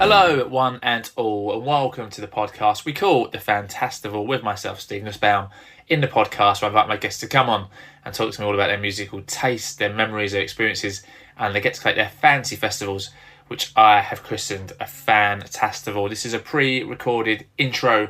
Hello, one and all, and welcome to the podcast we call the Fantastival with myself, Stephen Nussbaum. In the podcast, where I invite my guests to come on and talk to me all about their musical taste, their memories, their experiences, and they get to collect their fancy festivals, which I have christened a Fantastival. This is a pre-recorded intro,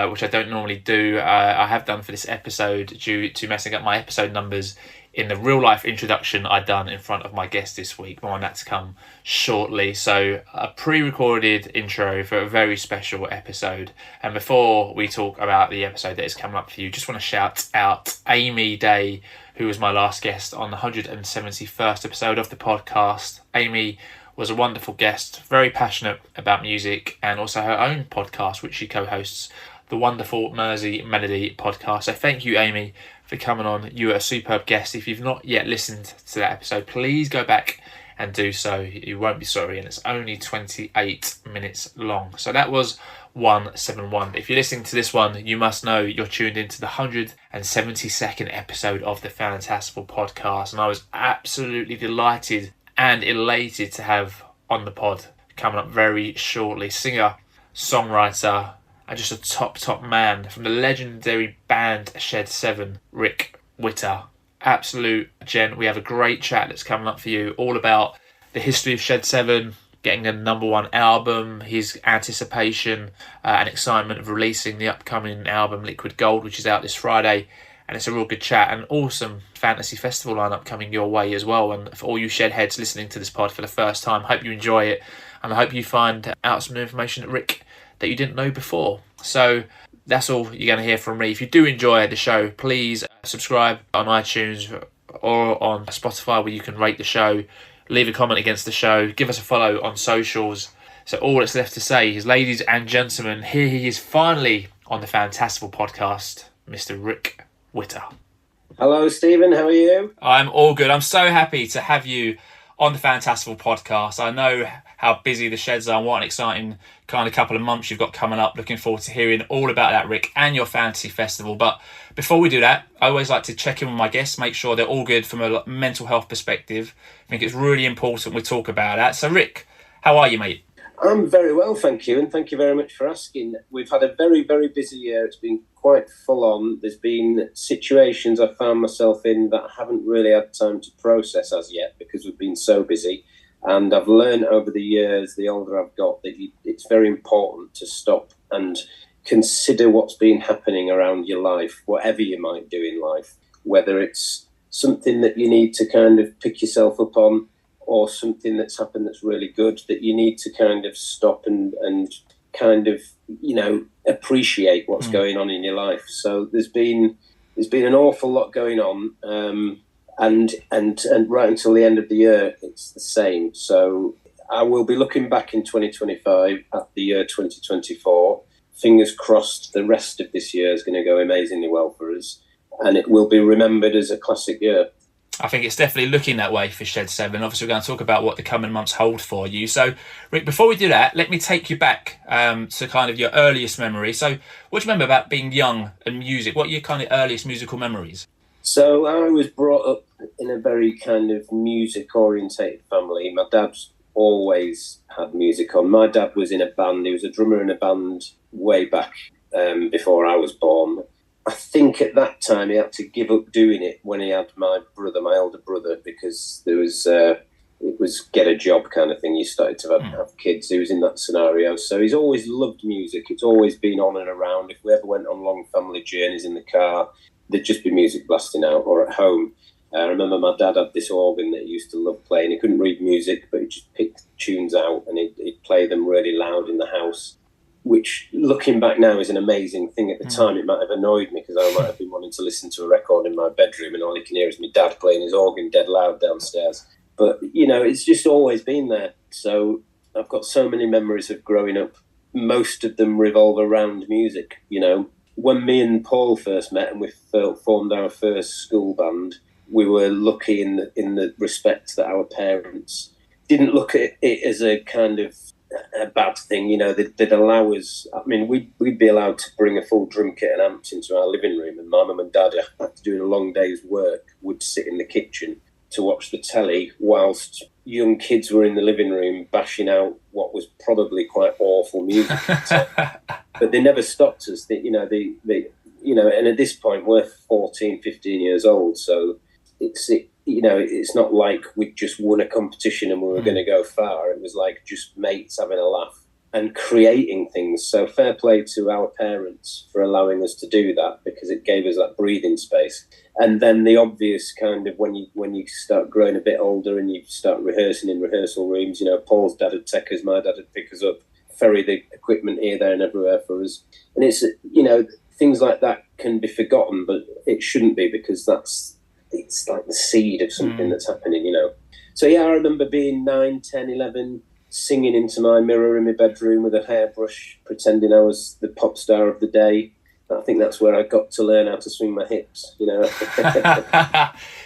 which I don't normally do. I have done for this episode due to messing up my episode numbers in the real-life introduction I'd done in front of my guest this week. More on that to come shortly. So a pre-recorded intro for a very special episode. And before we talk about the episode that is coming up for you, just want to shout out Amy Day, who was my last guest on the 171st episode of the podcast. Amy was a wonderful guest, very passionate about music, and also her own podcast, which she co-hosts, the wonderful Mersey Melody podcast. So thank you, Amy, for coming on. You were a superb guest. If you've not yet listened to that episode, please go back and do so. You won't be sorry, and it's only 28 minutes long. So that was 171. If you're listening to this one, you must know you're tuned into the 172nd episode of the Fantastival Podcast, and I was absolutely delighted and elated to have on the pod coming up very shortly, singer, songwriter, and just a top man from the legendary band Shed 7, Rick Witter. Absolute gent. We have a great chat that's coming up for you, all about the history of Shed 7, getting the #1 album, his anticipation and excitement of releasing the upcoming album Liquid Gold, which is out this Friday. And it's a real good chat, and awesome fantasy festival lineup coming your way as well. And for all you Shed heads listening to this pod for the first time, hope you enjoy it, and I hope you find out some new information at Rick that you didn't know before. So that's all you're going to hear from me. If you do enjoy the show, please subscribe on iTunes or on Spotify, where you can rate the show, leave a comment against the show, give us a follow on socials. So all that's left to say is, ladies and gentlemen, here he is finally on the Fantastival Podcast, Mr Rick Witter. Hello, Stephen. How are you? I'm all good. I'm so happy to have you on the Fantastival Podcast. I know how busy the Sheds are, and what an exciting kind of couple of months you've got coming up. Looking forward to hearing all about that, Rick, and your fantasy festival. But before we do that, I always like to check in with my guests, make sure they're all good from a mental health perspective. I think it's really important we talk about that. So, Rick, how are you, mate? I'm very well, thank you, and thank you very much for asking. We've had a very, very busy year. It's been quite full on. There's been situations I've found myself in that I haven't really had time to process as yet because we've been so busy. And I've learned over the years, the older I've got, that it's very important to stop and consider what's been happening around your life, whatever you might do in life, whether it's something that you need to kind of pick yourself up on, or something that's happened that's really good, that you need to kind of stop and kind of, appreciate what's going on in your life. So there's been an awful lot going on, and right until the end of the year, it's the same. So I will be looking back in 2025 at the year 2024. Fingers crossed the rest of this year is going to go amazingly well for us, and it will be remembered as a classic year. I think it's definitely looking that way for Shed 7. Obviously, we're going to talk about what the coming months hold for you. So, Rick, before we do that, let me take you back to kind of your earliest memory. So, what do you remember about being young and music? What are your kind of earliest musical memories? So, I was brought up in a very kind of music-orientated family. My dad's always had music on. My dad was in a band. He was a drummer in a band way back before I was born. I think at that time he had to give up doing it when he had my elder brother, because there was it was get a job kind of thing. You started to have kids. He was in that scenario. So he's always loved music. It's always been on and around. If we ever went on long family journeys in the car, there'd just be music blasting out, or at home. I remember my dad had this organ that he used to love playing. He couldn't read music, but he'd just pick tunes out and he'd play them really loud in the house, which, looking back now, is an amazing thing. At the time, it might have annoyed me because I might have been wanting to listen to a record in my bedroom and all you can hear is my dad playing his organ dead loud downstairs. But, it's just always been there. So I've got so many memories of growing up. Most of them revolve around music. When me and Paul first met and we formed our first school band, we were lucky in the respect that our parents didn't look at it as a kind of a bad thing. They'd allow us. I mean, we'd be allowed to bring a full drum kit and amps into our living room, and my mum and dad, after doing a long day's work, would sit in the kitchen to watch the telly whilst young kids were in the living room bashing out what was probably quite awful music. But they never stopped us. And at this point we're 14, 15 years old, so it's not like we'd just won a competition and we were going to go far. It was like just mates having a laugh and creating things. So fair play to our parents for allowing us to do that, because it gave us that breathing space. And then the obvious kind of when you start growing a bit older and you start rehearsing in rehearsal rooms, Paul's dad would take us, my dad would pick us up, ferry the equipment here, there and everywhere for us. And it's, things like that can be forgotten, but it shouldn't be, because it's like the seed of something that's happening, So yeah, I remember being 9, 10, 11, singing into my mirror in my bedroom with a hairbrush, pretending I was the pop star of the day. I think that's where I got to learn how to swing my hips,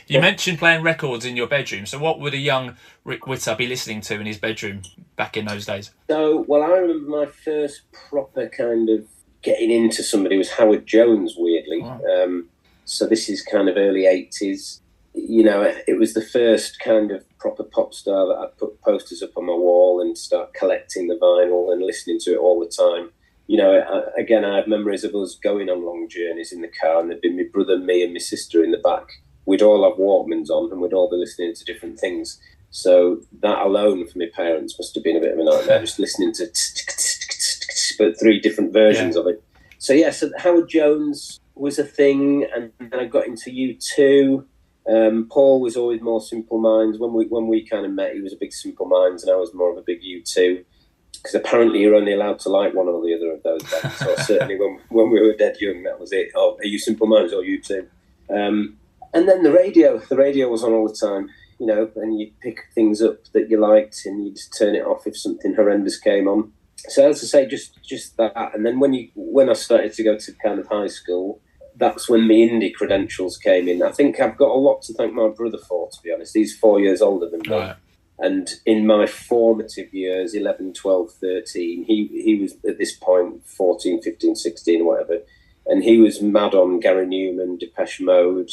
You mentioned playing records in your bedroom. So what would a young Rick Witter be listening to in his bedroom back in those days? So, I remember my first proper kind of getting into somebody was Howard Jones, weirdly. Wow. So this is kind of early 80s. It was the first kind of proper pop star that I'd put posters up on my wall and start collecting the vinyl and listening to it all the time. I have memories of us going on long journeys in the car, and there'd be my brother, me and my sister in the back. We'd all have Walkmans on and we'd all be listening to different things. So that alone for my parents must have been a bit of a nightmare, just listening to but 3 different versions of it. So Howard Jones was a thing, and then I got into U2. Paul was always more Simple Minds. When we kind of met, he was a big Simple Minds and I was more of a big U2, because apparently you're only allowed to like one or the other of those bands. So certainly when we were dead young, that was it. Oh, are you Simple Minds or U2? And then the radio was on all the time, and you'd pick things up that you liked and you'd turn it off if something horrendous came on. So as I say, just that. And then when I started to go to kind of high school, that's when the indie credentials came in. I think I've got a lot to thank my brother for, to be honest. He's 4 years older than me. Right. And in my formative years, 11, 12, 13, he was at this point 14, 15, 16, whatever. And he was mad on Gary Newman, Depeche Mode,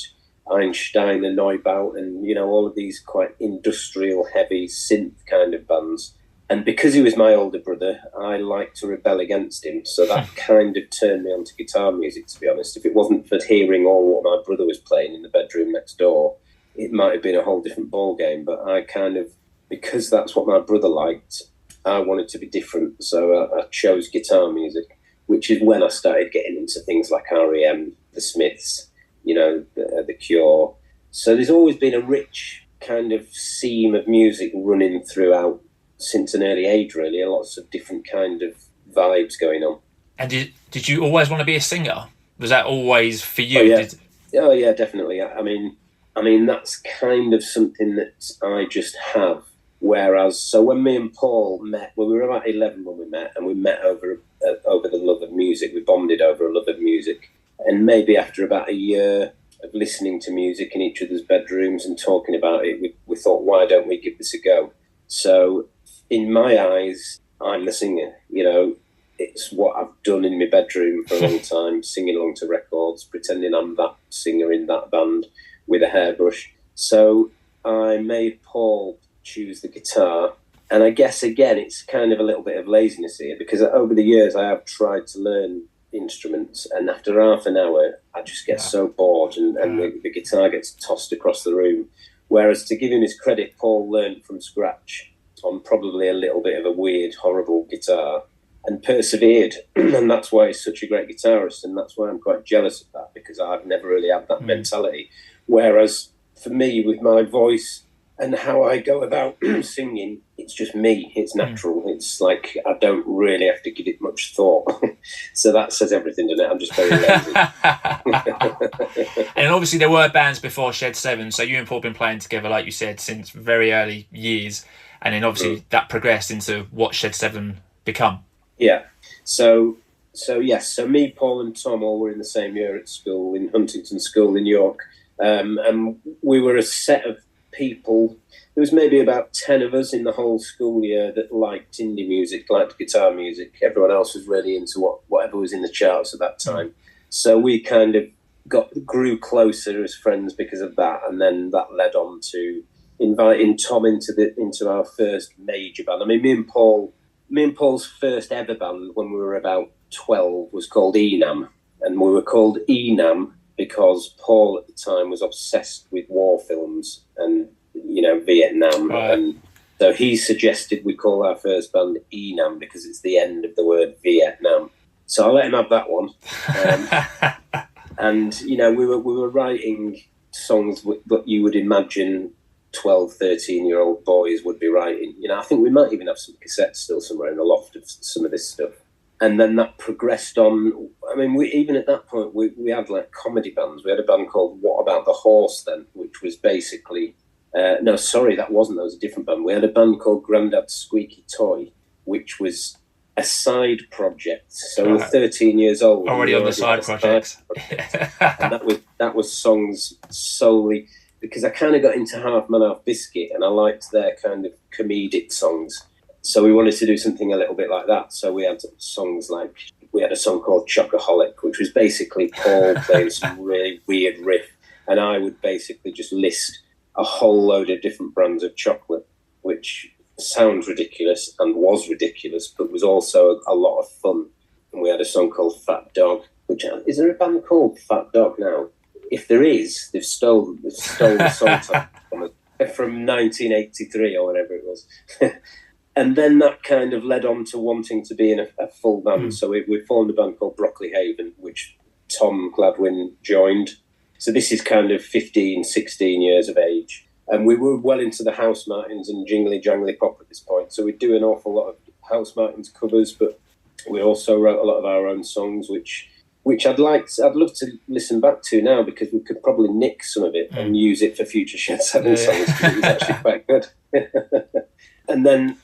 Einstein and Neubaut, and, all of these quite industrial, heavy synth kind of bands. And because he was my older brother, I liked to rebel against him. So that kind of turned me onto guitar music, to be honest. If it wasn't for hearing all what my brother was playing in the bedroom next door, it might have been a whole different ball game. But I kind of, because that's what my brother liked, I wanted to be different. So I chose guitar music, which is when I started getting into things like R.E.M., The Smiths, the Cure. So there's always been a rich kind of seam of music running throughout since an early age, really. Lots of different kind of vibes going on. And did you always want to be a singer? Was that always for you? Oh yeah, definitely. I mean that's kind of something that I just have. Whereas, so when me and Paul met, we were about 11 when we met, and we met over the love of music. We bonded over a love of music. And maybe after about a year of listening to music in each other's bedrooms and talking about it, we thought, why don't we give this a go? So in my eyes, I'm the singer. It's what I've done in my bedroom for a long time, singing along to records, pretending I'm that singer in that band with a hairbrush. So I made Paul choose the guitar. And I guess, again, it's kind of a little bit of laziness here, because over the years I have tried to learn instruments, and after half an hour I just get so bored, and the guitar gets tossed across the room. Whereas, to give him his credit, Paul learned from scratch on probably a little bit of a weird, horrible guitar and persevered. And that's why he's such a great guitarist, and that's why I'm quite jealous of that, because I've never really had that mentality. Whereas for me, with my voice and how I go about singing, it's just me. It's natural. It's like I don't really have to give it much thought. So that says everything, doesn't it? I'm just very lazy. And obviously there were bands before Shed 7, so you and Paul have been playing together, like you said, since very early years. And then obviously that progressed into what Shed 7 become. Yeah. So yes. So me, Paul and Tom all were in the same year at school, in Huntington School in York. And we were a set of people. There was maybe about 10 of us in the whole school year that liked indie music, liked guitar music. Everyone else was really into whatever was in the charts at that time. So we kind of grew closer as friends because of that, and then that led on to inviting Tom into our first major band. I mean, me and Paul's first ever band when we were about 12 was called Enam, and we were called Enam because Paul at the time was obsessed with war films and, you know, Vietnam. Right. And so he suggested we call our first band Enam because it's the end of the word Vietnam. So I let him have that one. And, you know, we were writing songs that you would imagine 12, 13-year-old boys would be writing. You know, I think we might even have some cassettes still somewhere in the loft of some of this stuff. And then that progressed on. I mean, even at that point, we had like comedy bands. We had a band called What About the Horse then, which was basically... no, sorry, that wasn't. That was a different band. We had a band called Grandad's Squeaky Toy, which was a side project. So we're 13 years old. Already on the side projects. And that was songs solely... because I kind of got into Half Man, Half Biscuit, and I liked their kind of comedic songs. So we wanted to do something a little bit like that. So we had songs like, we had a song called Chocoholic, which was basically Paul playing some really weird riff, and I would basically just list a whole load of different brands of chocolate, which sounds ridiculous and was ridiculous, but was also a lot of fun. And we had a song called Fat Dog, which, is there a band called Fat Dog now? If there is, they've stolen the song from 1983 or whatever it was. And then that kind of led on to wanting to be in a full band. So we formed a band called Brockley Haven, which Tom Gladwin joined. So this is kind of 15, 16 years of age. And we were well into the House Martins and Jingly Jangly Pop at this point. So we'd do an awful lot of House Martins covers, but we also wrote a lot of our own songs, which I'd love to listen back to now, because we could probably nick some of it and use it for future Shed 7 songs, because it was actually quite good. And then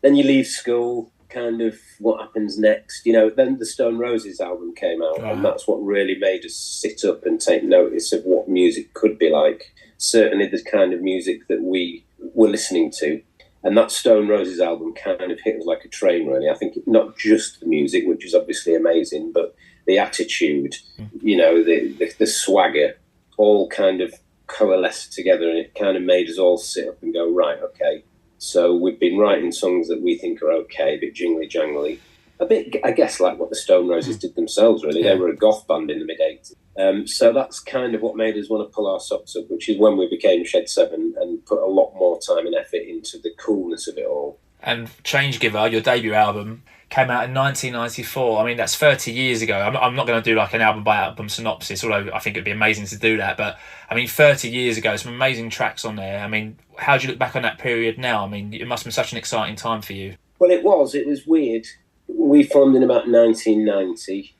you leave school, kind of what happens next. You know, then the Stone Roses album came out, and that's what really made us sit up and take notice of what music could be like. Certainly the kind of music that we were listening to. And that Stone Roses album kind of hit us like a train, really. I think not just the music, which is obviously amazing, but the attitude, you know, the swagger, all kind of coalesced together, and it kind of made us all sit up and go, right, okay. So we've been writing songs that we think are okay, a bit jingly jangly, a bit, I guess, like what the Stone Roses did themselves, really. They were a goth band in the mid-80s. So that's kind of what made us want to pull our socks up, which is when we became Shed 7 and put a lot more time and effort into the coolness of it all. And Change Giver, your debut album, came out in 1994. I mean, that's 30 years ago. I'm not going to do like an album by album synopsis, although I think it'd be amazing to do that. But I mean, 30 years ago, some amazing tracks on there. I mean, how do you look back on that period now? I mean, it must have been such an exciting time for you. Well, it was weird. We formed in about 1990,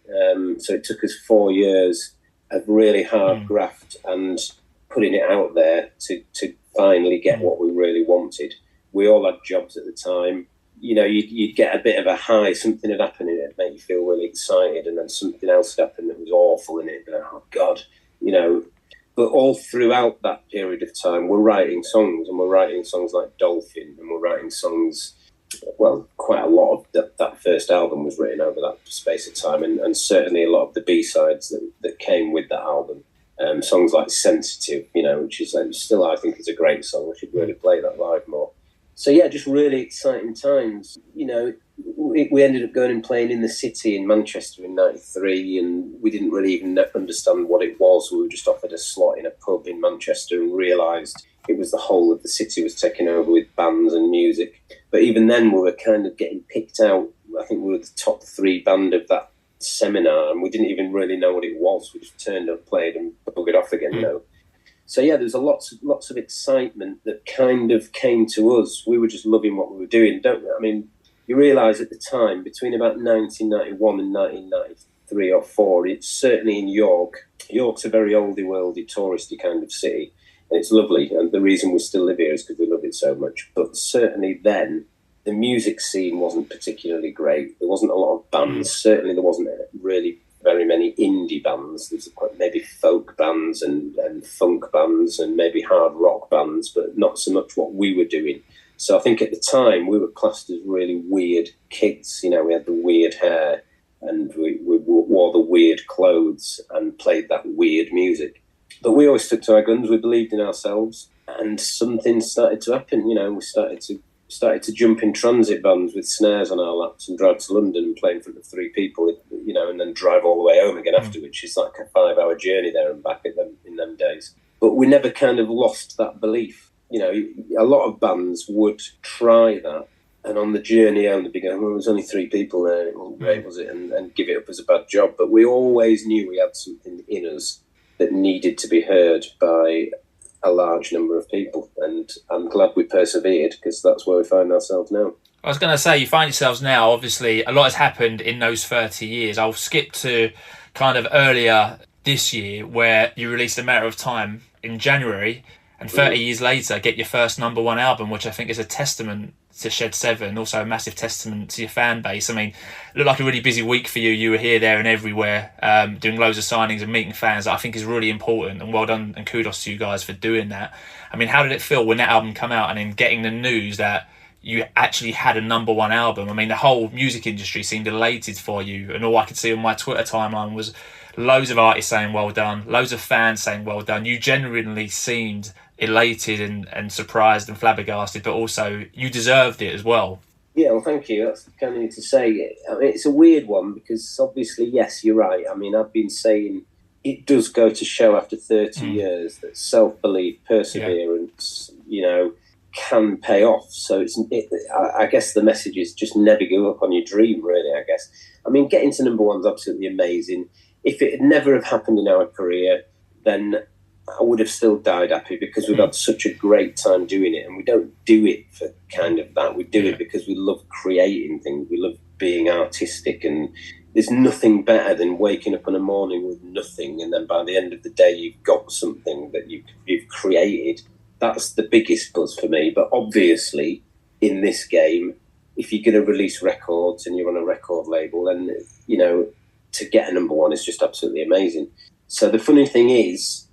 so it took us 4 years of really hard graft and putting it out there to finally get what we really wanted. We all had jobs at the time. You know, you'd get a bit of a high, something had happened and it'd make you feel really excited, and then something else had happened that was awful, and it'd be like, oh God, you know. But all throughout that period of time, we're writing songs, and we're writing songs like Dolphin, and we're writing songs, well, quite a lot of that first album was written over that space of time, and certainly a lot of the B-sides that came with that album. Songs like Sensitive, you know, which is still, I think, is a great song. We should really play that live more. So yeah, just really exciting times. You know, we ended up going and playing in the City in Manchester in '93, and we didn't really even understand what it was. We were just offered a slot in a pub in Manchester and realised it was the whole of the city was taken over with bands and music. But even then, we were kind of getting picked out. I think we were the top 3 band of that seminar, and we didn't even really know what it was. We just turned up, played, and buggered off again, you know. So yeah, there's lots of excitement that kind of came to us. We were just loving what we were doing, don't we? I mean, you realise at the time, between about 1991 and 1993 or 4, it's certainly in York. York's a very oldie worldy, touristy kind of city, and it's lovely. And the reason we still live here is because we love it so much. But certainly then, the music scene wasn't particularly great. There wasn't a lot of bands. Certainly there wasn't really very many indie bands. There's maybe folk bands and funk bands and maybe hard rock bands, but not so much what we were doing. So I think at the time we were classed as really weird kids. You know, we had the weird hair and we wore the weird clothes and played that weird music. But we always stuck to our guns. We believed in ourselves. and something started to happen. We started to jump in transit vans with snares on our laps and drive to London and play in front of 3 people, and then drive all the way home again after, which is like a 5-hour journey there and back in them days. But we never kind of lost that belief. A lot of bands would try that, and on the journey home they'd be going, well, there was only 3 people there, it wasn't great, was it? And give it up as a bad job. But we always knew we had something in us that needed to be heard by a large number of people, and I'm glad we persevered, because that's where we find ourselves now. I was going to say, you find yourselves now, obviously a lot has happened in those 30 years. I'll skip to kind of earlier this year, where you released A Matter of Time in January, and 30 years later get your first number 1 album, which I think is a testament to Shed 7, also a massive testament to your fan base. I mean, it looked like a really busy week for you. You were here, there and everywhere, doing loads of signings and meeting fans. That I think is really important, and well done, and kudos to you guys for doing that. I mean, how did it feel when that album came out and then getting the news that you actually had a number 1 album? I mean, the whole music industry seemed elated for you, and all I could see on my Twitter timeline was loads of artists saying well done, loads of fans saying well done. You genuinely seemed elated and surprised and flabbergasted, but also you deserved it as well. Yeah, well, thank you. That's kind of need to say. I mean, it's a weird one, because obviously, yes, you're right. I mean, I've been saying it does go to show after 30 years that self-belief, perseverance, can pay off. So I guess the message is just never give up on your dream, really, I guess. I mean, getting to number 1 is absolutely amazing. If it had never have happened in our career, then I would have still died happy, because we've had such a great time doing it, and we don't do it for kind of that. We do it because we love creating things. We love being artistic, and there's nothing better than waking up in the morning with nothing, and then by the end of the day you've got something that you've created. That's the biggest buzz for me. But obviously, in this game, if you're going to release records and you're on a record label, then to get a number 1 is just absolutely amazing. So the funny thing is,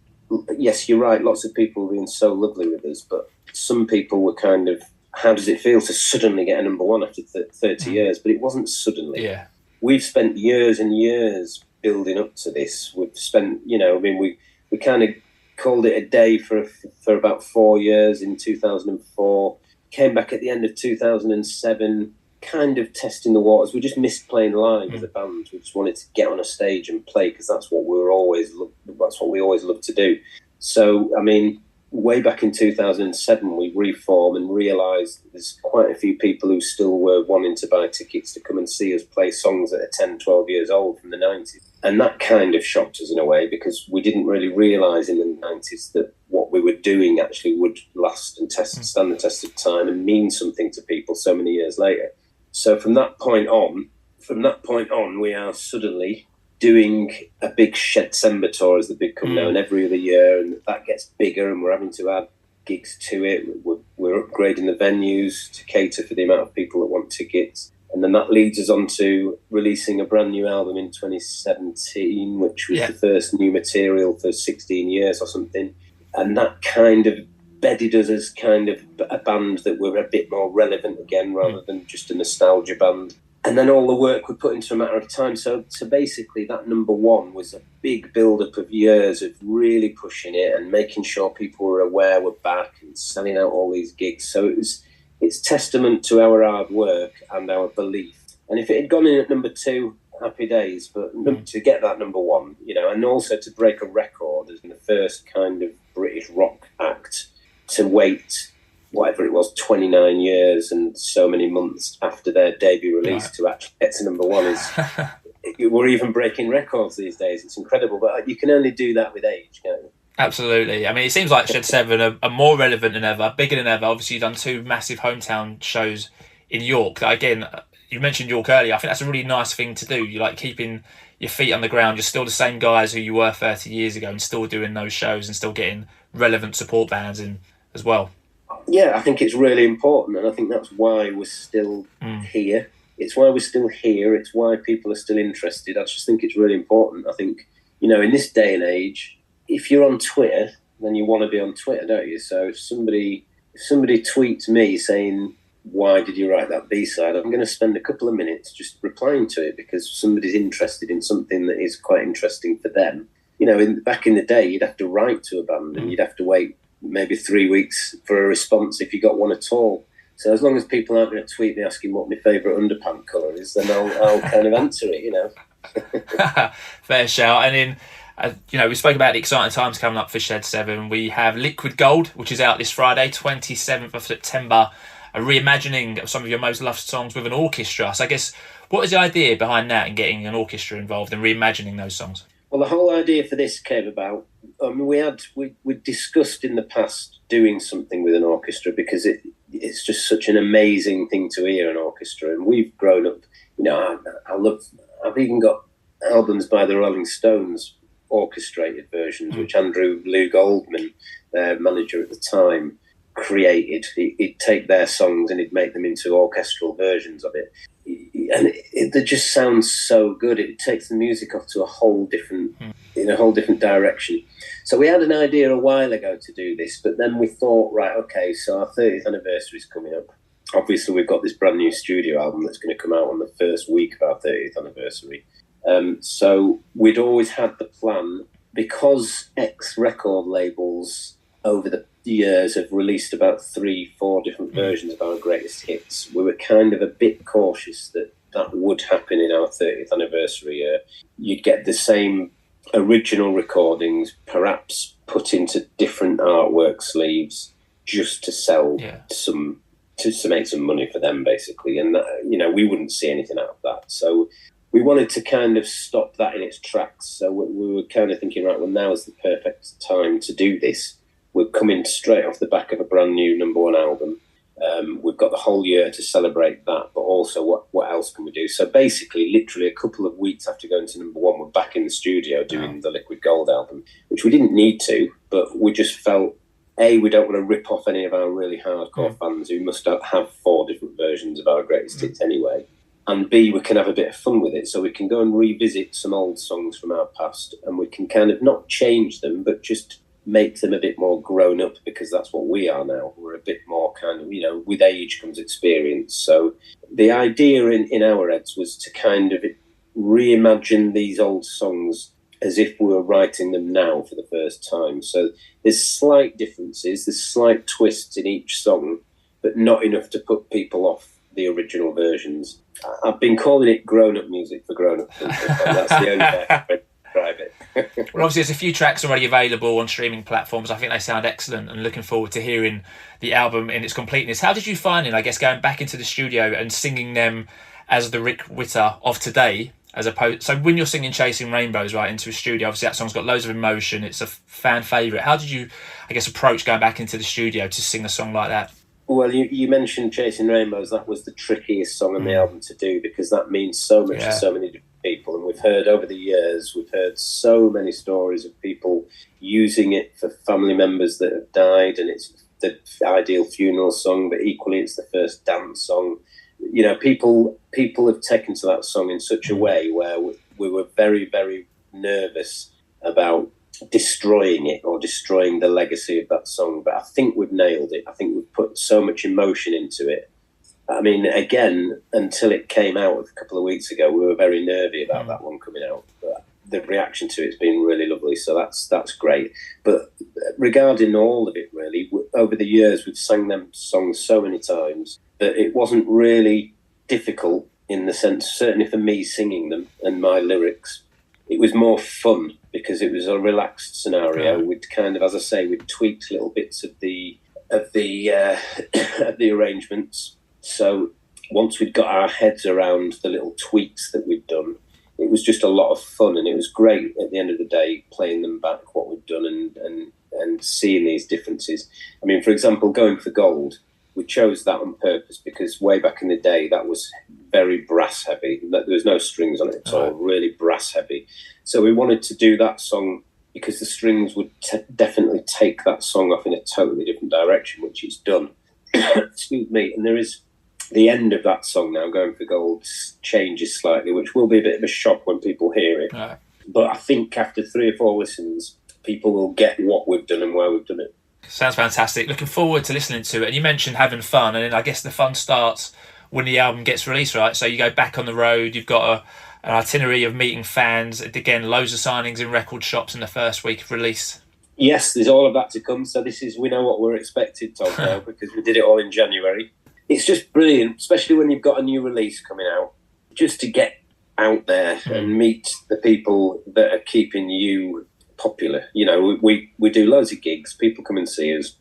yes, you're right, lots of people have been so lovely with us, but some people were kind of, how does it feel to suddenly get a number 1 after 30 years? But it wasn't suddenly. Yeah. We've spent years and years building up to this. We've spent, we kind of called it a day for about 4 years in 2004, came back at the end of 2007, kind of testing the waters. We just missed playing live as a band. We just wanted to get on a stage and play, because that's what we always loved to do. So, I mean, way back in 2007, we reformed and realised there's quite a few people who still were wanting to buy tickets to come and see us play songs that are 10, 12 years old from the 90s. And that kind of shocked us in a way, because we didn't really realise in the 90s that what we were doing actually would last and stand the test of time and mean something to people so many years later. So from that point on, we are suddenly doing a big Shedcember tour as the big come down every other year, and that gets bigger, and we're having to add gigs to it. We're upgrading the venues to cater for the amount of people that want tickets. And then that leads us on to releasing a brand new album in 2017, which was the first new material for 16 years or something. And that kind of bedded us as kind of a band that were a bit more relevant again, rather than just a nostalgia band. And then all the work we put into A Matter of Time. So basically that number 1 was a big build-up of years of really pushing it and making sure people were aware we're back and selling out all these gigs. So it's testament to our hard work and our belief. And if it had gone in at number 2, happy days. But to get that number 1, and also to break a record as the first kind of British rock act to wait, whatever it was, 29 years and so many months after their debut release to actually get to number 1 is... We're even breaking records these days. It's incredible. But you can only do that with age, can't you? Absolutely. I mean, it seems like Shed 7 are more relevant than ever, bigger than ever. Obviously, you've done 2 massive hometown shows in York. Again, you mentioned York earlier. I think that's a really nice thing to do. You like keeping your feet on the ground. You're still the same guys who you were 30 years ago and still doing those shows and still getting relevant support bands in as well. Yeah, I think it's really important, and I think that's why we're still here. It's why we're still here. It's why people are still interested. I just think it's really important. I think, in this day and age, if you're on Twitter, then you want to be on Twitter, don't you? So if somebody tweets me saying, why did you write that B-side? I'm going to spend a couple of minutes just replying to it, because somebody's interested in something that is quite interesting for them. Back in the day, you'd have to write to a band and you'd have to wait maybe 3 weeks for a response if you got one at all. So as long as people aren't going to tweet me asking what my favourite underpant colour is, then I'll kind of answer it, you know. Fair shout. And then, we spoke about the exciting times coming up for Shed 7. We have Liquid Gold, which is out this Friday, 27th of September, a reimagining of some of your most loved songs with an orchestra. So I guess, what is the idea behind that and getting an orchestra involved and reimagining those songs? Well, the whole idea for this came about. We discussed in the past doing something with an orchestra because it's just such an amazing thing to hear an orchestra, and we've grown up. You know, I've even got albums by the Rolling Stones, orchestrated versions, which Andrew Lou Goldman, their manager at the time, created. He'd take their songs and he'd make them into orchestral versions of it. And it just sounds so good. It takes the music off to a whole different direction. So we had an idea a while ago to do this, but then we thought, right, okay, so our 30th anniversary is coming up. Obviously, we've got this brand new studio album that's going to come out on the first week of our 30th anniversary. So we'd always had the plan, because record labels over the years have released about 3-4 different versions of our greatest hits. We were kind of a bit cautious that would happen in our 30th anniversary year. You'd get the same original recordings, perhaps put into different artwork sleeves, just to sell to make some money for them, basically. And we wouldn't see anything out of that. So we wanted to kind of stop that in its tracks. So we were kind of thinking, right, well, now is the perfect time to do this. We're coming straight off the back of a brand new #1 album. We've got the whole year to celebrate that, but also what else can we do? So basically, literally a couple of weeks after going to #1, we're back in the studio doing the Liquid Gold album, which we didn't need to, but we just felt, A, we don't want to rip off any of our really hardcore fans who must have 4 different versions of our greatest hits anyway. And B, we can have a bit of fun with it, so we can go and revisit some old songs from our past, and we can kind of not change them, but just make them a bit more grown up, because that's what we are now. We're a bit more kind of, with age comes experience. So the idea in our heads was to kind of reimagine these old songs as if we were writing them now for the first time. So there's slight differences, there's slight twists in each song, but not enough to put people off the original versions. I've been calling it grown-up music for grown-up people. That's the only way I can describe it. Well, obviously, there's a few tracks already available on streaming platforms. I think they sound excellent, and looking forward to hearing the album in its completeness. How did you find it, I guess, going back into the studio and singing them as the Rick Witter of today, as opposed... So when you're singing Chasing Rainbows, right, into a studio, obviously that song's got loads of emotion. It's a fan favourite. How did you, I guess, approach going back into the studio to sing a song like that? Well, you mentioned Chasing Rainbows. That was the trickiest song on the album to do, because that means so much to so many different people. And we've heard over the years, so many stories of people using it for family members that have died, and it's the ideal funeral song, but equally it's the first dance song. People have taken to that song in such a way where we were very, very nervous about destroying it or destroying the legacy of that song, but I think we've nailed it. I think we've put so much emotion into it. I mean, again, until it came out a couple of weeks ago, we were very nervy about that one coming out, but the reaction to it's been really lovely, so that's great. But regarding all of it, really, over the years we've sang them songs so many times that it wasn't really difficult, in the sense, certainly for me singing them and my lyrics. It was more fun because it was a relaxed scenario. We'd kind of, as I say, we'd tweaked little bits of the of the arrangements. So once we'd got our heads around the little tweaks that we'd done, it was just a lot of fun, and it was great at the end of the day playing them back, what we'd done, and seeing these differences. I mean, for example, Going for Gold, we chose that on purpose because way back in the day that was very brass heavy. There was no strings on it at all, really brass heavy. So we wanted to do that song because the strings would definitely take that song off in a totally different direction, which it's done. Excuse me. And there is the end of that song now, Going for Gold, changes slightly, which will be a bit of a shock when people hear it. But I think after 3 or 4 listens, people will get what we've done and why we've done it. Sounds fantastic. Looking forward to listening to it. And you mentioned having fun, and then I guess the fun starts when the album gets released, right? So you go back on the road, you've got an itinerary of meeting fans. Again, loads of signings in record shops in the first week of release. Yes, there's all of that to come. So we know what we're expected, Tom, now, because we did it all in January. It's just brilliant, especially when you've got a new release coming out, just to get out there and meet the people that are keeping you popular. You know, we do loads of gigs, people come and see us,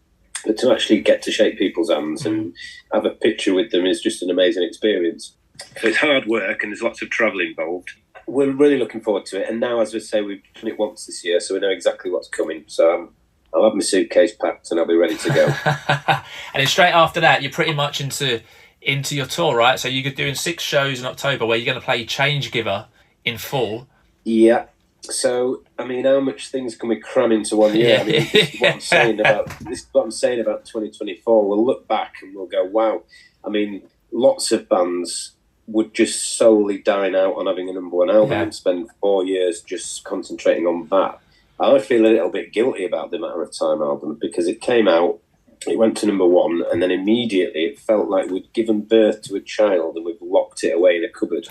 but to actually get to shake people's hands and have a picture with them is just an amazing experience. So it's hard work and there's lots of travel involved. We're really looking forward to it. And now, as I say, we've done it once this year, so we know exactly what's coming. So I'll have my suitcase packed and I'll be ready to go. And then straight after that, you're pretty much into your tour, right? So you're doing 6 shows in October where you're going to play Change Giver in full. Yeah. So, I mean, how much things can we cram into one year? I mean, this is what I'm saying about 2024. We'll look back and we'll go, wow. I mean, lots of bands would just solely dine out on having a number one album and spend 4 years just concentrating on that. I feel a little bit guilty about the Matter of Time album because it came out, it went to number 1, and then immediately it felt like we'd given birth to a child and we've locked it away in a cupboard.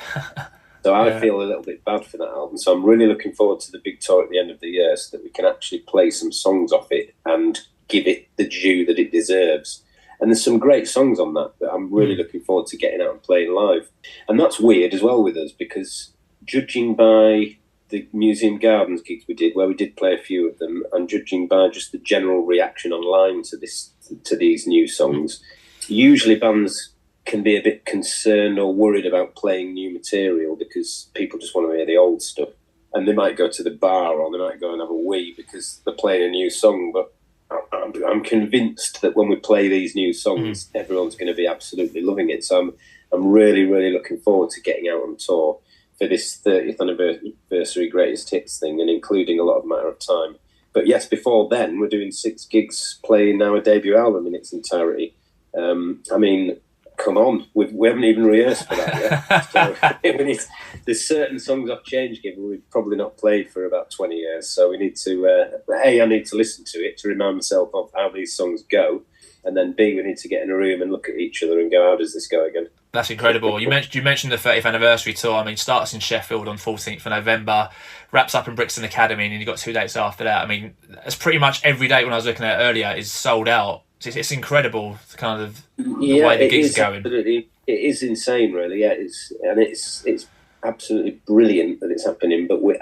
So I feel a little bit bad for that album. So I'm really looking forward to the big tour at the end of the year so that we can actually play some songs off it and give it the due that it deserves. And there's some great songs on that I'm really looking forward to getting out and playing live. And that's weird as well with us because judging by the Museum Gardens gigs we did, where we did play a few of them, and judging by just the general reaction online to these new songs, usually bands can be a bit concerned or worried about playing new material because people just want to hear the old stuff. And they might go to the bar or they might go and have a wee because they're playing a new song. But I'm convinced that when we play these new songs, everyone's going to be absolutely loving it. So I'm really, really looking forward to getting out on tour for this 30th anniversary greatest hits thing and including a lot of Matter of Time. But yes, before then, we're doing 6 gigs playing our debut album in its entirety. I mean, come on, we haven't even rehearsed for that yet. So there's certain songs off Change Giver we've probably not played for about 20 years. So we need to, A, I need to listen to it to remind myself of how these songs go. And then B, we need to get in a room and look at each other and go, how does this go again? That's incredible. You mentioned the 30th anniversary tour. I mean, starts in Sheffield on 14th of November, wraps up in Brixton Academy, and then you've got 2 dates after that. I mean, it's pretty much every date when I was looking at it earlier is sold out. It's incredible, kind of the way the gigs are going. Absolutely. It is insane, really. Yeah, it's absolutely brilliant that it's happening. But we've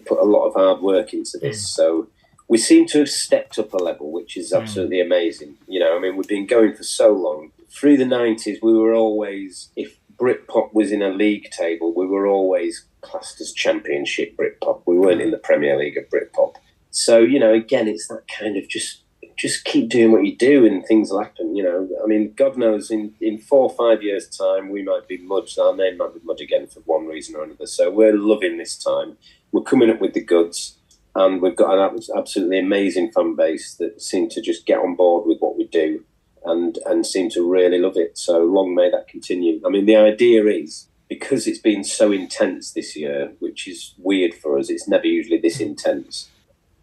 put a lot of hard work into this, so we seem to have stepped up a level, which is absolutely amazing. You know, I mean, we've been going for so long. Through the 90s, we were always, if Britpop was in a league table, we were always classed as Championship Britpop. We weren't in the Premier League of Britpop. So, you know, again, it's that kind of just keep doing what you do and things will happen, you know. I mean, God knows, in 4 or 5 years' time, we might be Mud, our name might be Mud again for one reason or another. So we're loving this time. We're coming up with the goods, and we've got an absolutely amazing fan base that seem to just get on board with what we do and seem to really love it. So long may that continue. I mean, the idea is, because it's been so intense this year, which is weird for us, it's never usually this intense.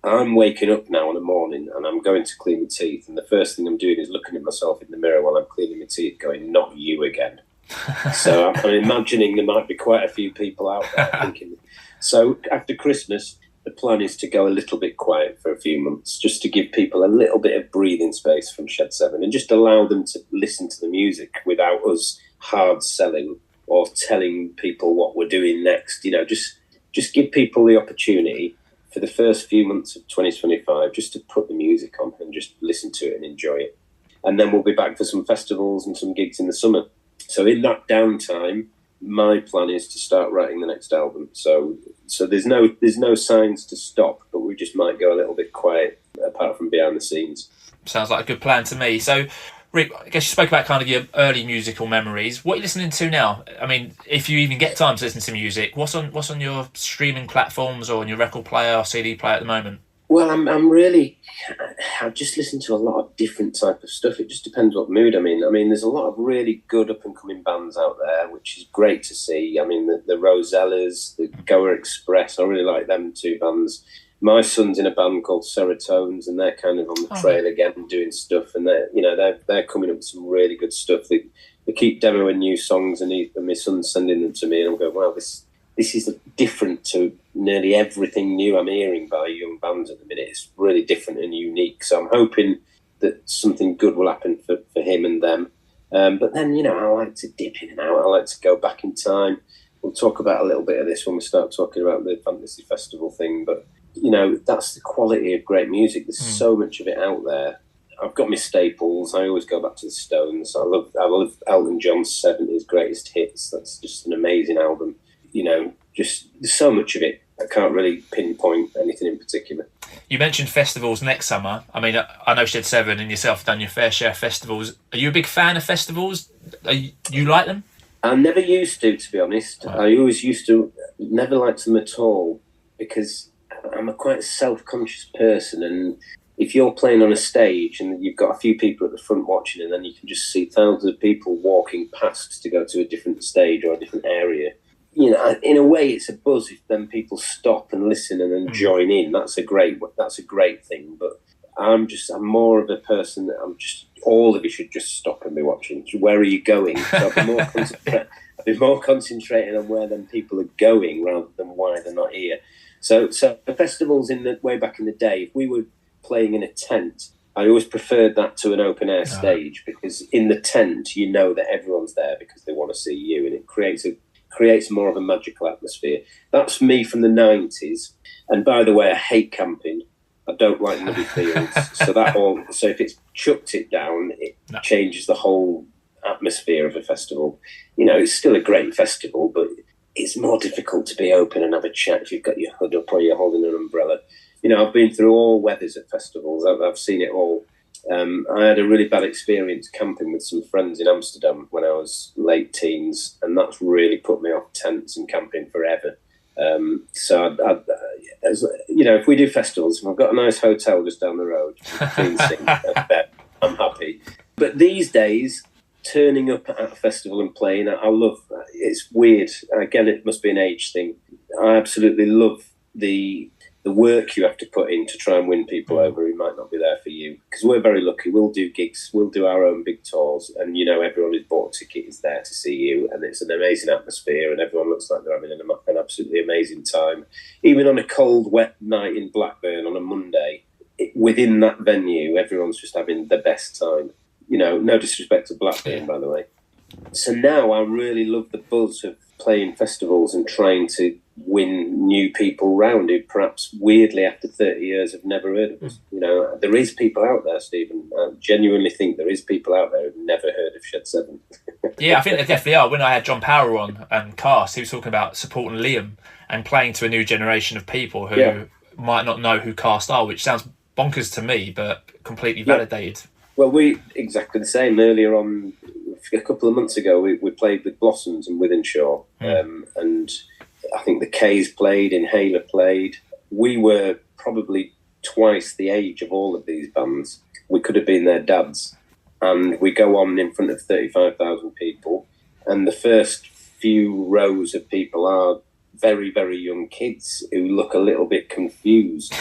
I'm waking up now in the morning and I'm going to clean my teeth, and the first thing I'm doing is looking at myself in the mirror while I'm cleaning my teeth going, not you again. So I'm imagining there might be quite a few people out there thinking. So after Christmas, the plan is to go a little bit quiet for a few months, just to give people a little bit of breathing space from Shed 7 and just allow them to listen to the music without us hard selling or telling people what we're doing next. You know, just give people the opportunity for the first few months of 2025 just to put the music on and just listen to it and enjoy it. And then we'll be back for some festivals and some gigs in the summer. So in that downtime, my plan is to start writing the next album. So there's no signs to stop, but we just might go a little bit quiet apart from behind the scenes. Sounds like a good plan to me. So Rick, I guess you spoke about kind of your early musical memories. What are you listening to now? I mean, if you even get time to listen to music, what's on your streaming platforms or on your record player or CD player at the moment? Well, I just listen to a lot of different type of stuff. It just depends what mood I'm in. I mean, there's a lot of really good up and coming bands out there, which is great to see. I mean, the Rosellas, the Goa Express, I really like them 2 bands. My son's in a band called Serotones, and they're kind of on the trail again, doing stuff, and they're coming up with some really good stuff. They keep demoing new songs, and my son's sending them to me, and I'm going, wow, this is different to nearly everything new I'm hearing by young bands at the minute. It's really different and unique. So I'm hoping that something good will happen for him and them. But then, you know, I like to dip in and out. I like to go back in time. We'll talk about a little bit of this when we start talking about the Fantasy Festival thing. But, you know, that's the quality of great music. There's so much of it out there. I've got my staples. I always go back to the Stones. I love Elton John's 70s Greatest Hits. That's just an amazing album. You know, just there's so much of it. I can't really pinpoint anything in particular. You mentioned festivals next summer. I mean, I know Shed 7 and yourself have done your fair share of festivals. Are you a big fan of festivals? You like them? I never used to be honest. Wow. I always used to never liked them at all because I'm a quite self-conscious person, and if you're playing on a stage and you've got a few people at the front watching, and then you can just see thousands of people walking past to go to a different stage or a different area, you know, in a way, it's a buzz if then people stop and listen and then join in. That's a great thing. But I'm more of a person that all of you should just stop and be watching. Where are you going? So I'd be more concentrating on where them people are going rather than why they're not here. So the festivals way back in the day, if we were playing in a tent, I always preferred that to an open air stage, because in the tent you know that everyone's there because they want to see you, and it creates more of a magical atmosphere. That's me from the 90s. And by the way, I hate camping. I don't like muddy fields. So if it's chucked it down, it changes the whole atmosphere of a festival. You know, it's still a great festival, but it's more difficult to be open and have a chat if you've got your hood up or you're holding an umbrella. You know, I've been through all weathers at festivals. I've seen it all. I had a really bad experience camping with some friends in Amsterdam when I was late teens, and that's really put me off tents and camping forever. So, you know, if we do festivals, if I've got a nice hotel just down the road, clean sink, I'm happy. But these days, turning up at a festival and playing, I love. It's weird. Again, it must be an age thing. I absolutely love the work you have to put in to try and win people over who might not be there for you, because we're very lucky. We'll do gigs, we'll do our own big tours, and you know, everyone who's bought a ticket is there to see you, and it's an amazing atmosphere, and everyone looks like they're having an absolutely amazing time. Even on a cold, wet night in Blackburn on a Monday, within that venue, everyone's just having the best time. You know, no disrespect to Blackburn, by the way. So now I really love the buzz of playing festivals and trying to win new people round who perhaps weirdly after 30 years have never heard of us. You know, there is people out there, Stephen. I genuinely think there is people out there who've never heard of Shed 7. Yeah, I think there definitely are. When I had John Power on and Cast, he was talking about supporting Liam and playing to a new generation of people who might not know who Cast are, which sounds bonkers to me, but completely validated. Well, we exactly the same. Earlier on, a couple of months ago, we played with Blossoms and Withenshaw, and I think the K's played, Inhaler played. We were probably twice the age of all of these bands. We could have been their dads. And we go on in front of 35,000 people, and the first few rows of people are very, very young kids who look a little bit confused.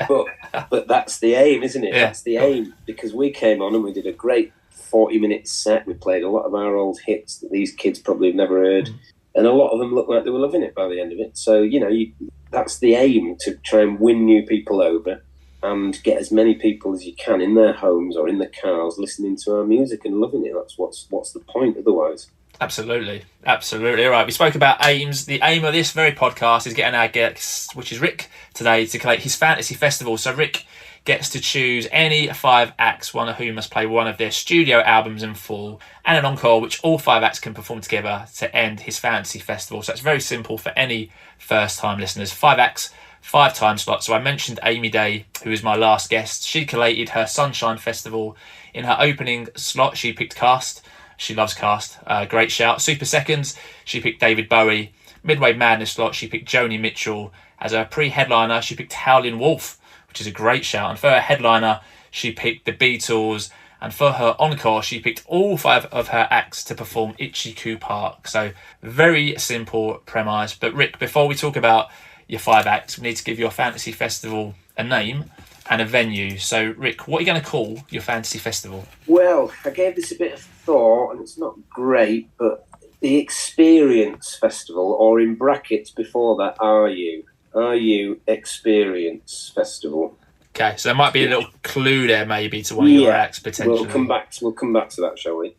But that's the aim, isn't it? Yeah. That's the aim, because we came on and we did a great 40-minute set. We played a lot of our old hits that these kids probably have never heard, and a lot of them looked like they were loving it by the end of it. So, you know, that's the aim, to try and win new people over and get as many people as you can in their homes or in the cars listening to our music and loving it. That's what's the point otherwise? Absolutely. All right, we spoke about aims. The aim of this very podcast is getting our guest, which is Rick, today, to collate his fantasy festival. So Rick gets to choose any 5 acts, one of whom must play one of their studio albums in full, and an encore, which all 5 acts can perform together to end his fantasy festival. So it's very simple for any first-time listeners. 5 acts, 5 time slots. So I mentioned Amy Day, who is my last guest. She collated her Sunshine Festival. In her opening slot, she picked Cast. She loves Cast. Great shout. Super Seconds, she picked David Bowie. Midway Madness slot, she picked Joni Mitchell. As her pre-headliner, she picked Howlin' Wolf, which is a great shout. And for her headliner, she picked the Beatles. And for her encore, she picked all 5 of her acts to perform Itchy Park. So very simple premise. But Rick, before we talk about your 5 acts, we need to give your fantasy festival a name and a venue. So Rick, what are you going to call your fantasy festival? Well, I gave this a bit of thought, and it's not great, but the Experience Festival, or in brackets before that, Are You Experience Festival. Okay, so there might be a little clue there, maybe, to one of your acts potentially. We'll come back to that, shall we?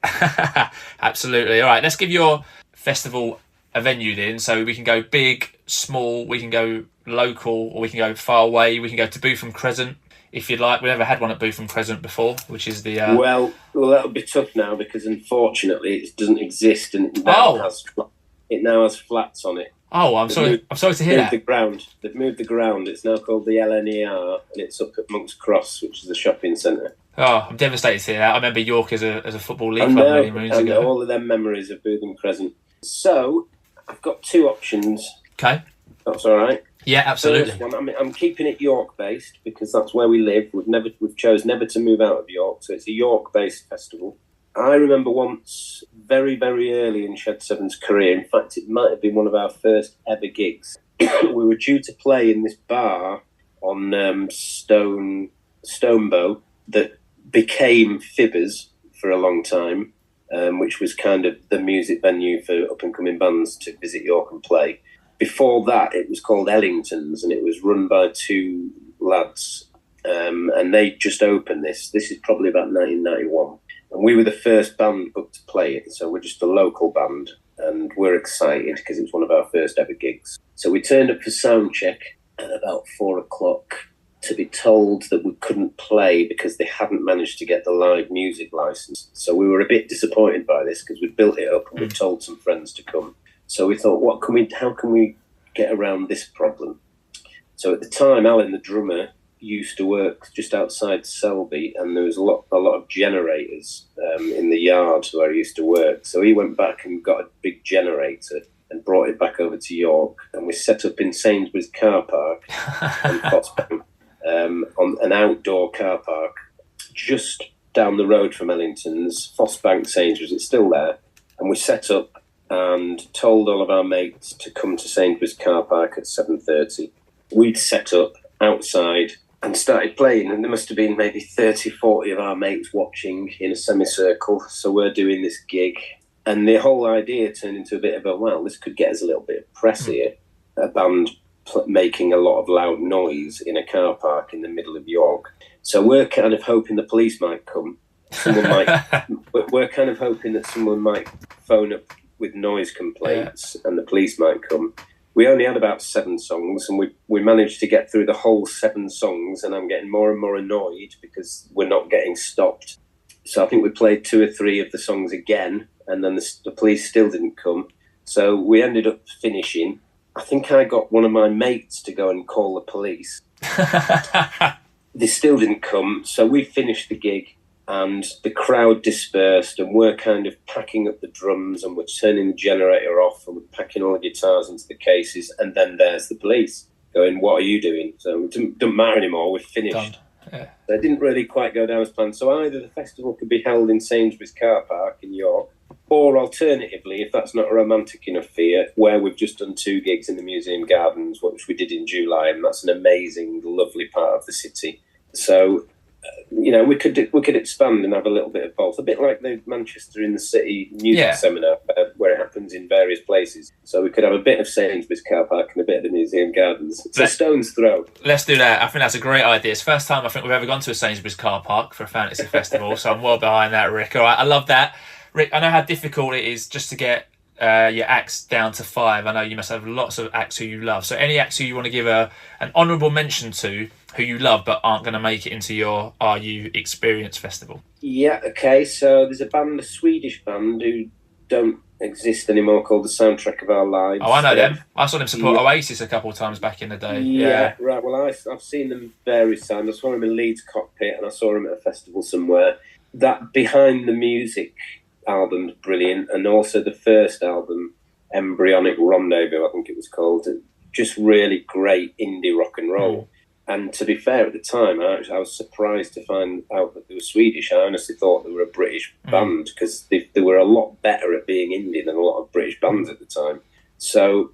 Absolutely. All right, let's give your festival a venue then. So we can go big, small, we can go local, or we can go far away. We can go to Bootham Crescent if you'd like. We never had one at Bootham Crescent before, which is the. Well, that'll be tough now because unfortunately it doesn't exist, and it now has flats on it. Oh, I'm sorry to hear that. They've moved the ground. It's now called the LNER, and it's up at Monk's Cross, which is a shopping centre. Oh, I'm devastated to hear that. I remember York as a football league club many moons ago. All of them memories of Bootham Crescent. So, I've got two options. Okay. That's all right. Yeah, absolutely. First one, I'm keeping it York-based because that's where we live. We've chose never to move out of York, so it's a York-based festival. I remember once, very, very early in Shed 7's career, in fact, it might have been one of our first ever gigs. We were due to play in this bar on Stonebow that became Fibbers for a long time, which was kind of the music venue for up-and-coming bands to visit York and play. Before that, it was called Ellington's, and it was run by two lads, and they just opened this. This is probably about 1991. And we were the first band booked to play it, so we're just a local band, and we're excited because it was one of our first ever gigs. So we turned up for sound check at about 4:00 to be told that we couldn't play because they hadn't managed to get the live music license. So we were a bit disappointed by this because we'd built it up and we'd told some friends to come. So we thought, how can we get around this problem? So at the time, Alan, the drummer, used to work just outside Selby, and there was a lot of generators in the yard where he used to work. So he went back and got a big generator and brought it back over to York, and we set up in Sainsbury's car park on Fossbank, on an outdoor car park just down the road from Ellington's, Fossbank Sainsbury's. It's still there, and we set up and told all of our mates to come to Sainsbury's car park at 7:30. We'd set up outside and started playing, and there must have been maybe 30, 40 of our mates watching in a semicircle. So we're doing this gig, and the whole idea turned into a bit of this could get us a little bit of press here. A band making a lot of loud noise in a car park in the middle of York. So we're kind of hoping the police might come. We're kind of hoping that someone might phone up with noise complaints, and the police might come. We only had about 7 songs, and we managed to get through the whole 7 songs, and I'm getting more and more annoyed because we're not getting stopped. So I think we played 2 or 3 of the songs again, and then the police still didn't come. So we ended up finishing. I think I got one of my mates to go and call the police. They still didn't come, so we finished the gig, and the crowd dispersed, and we're kind of packing up the drums, and we're turning the generator off, and we're packing all the guitars into the cases, and then there's the police going, "What are you doing?" So it doesn't matter anymore, we've finished. Yeah. So it didn't really quite go down as planned. So either the festival could be held in Sainsbury's car park in York, or alternatively, if that's not romantic enough for you, where we've just done 2 gigs in the Museum Gardens, which we did in July, and that's an amazing, lovely part of the city. So we could expand and have a little bit of both, a bit like the Manchester in the City music seminar, where it happens in various places. So we could have a bit of Sainsbury's car park and a bit of the Museum Gardens. It's a stone's throw. Let's do that. I think that's a great idea. It's the first time I think we've ever gone to a Sainsbury's car park for a fantasy festival, so I'm well behind that, Rick. All right, I love that. Rick, I know how difficult it is just to get your acts down to 5. I know you must have lots of acts who you love. So any acts who you want to give an honourable mention to who you love but aren't going to make it into your Are You Experience Festival? Yeah, okay. So there's a Swedish band who don't exist anymore called The Soundtrack of Our Lives. Oh, I know them. I saw them support Oasis a couple of times back in the day. Yeah. Right. Well, I've seen them various times. I saw them in Leeds Cockpit, and I saw them at a festival somewhere. That Behind the Music album's brilliant, and also the first album, Embryonic Rendezvous, I think it was called. Just really great indie rock and roll. And to be fair, at the time, I was surprised to find out that they were Swedish. I honestly thought they were a British band because they were a lot better at being indie than a lot of British bands at the time. So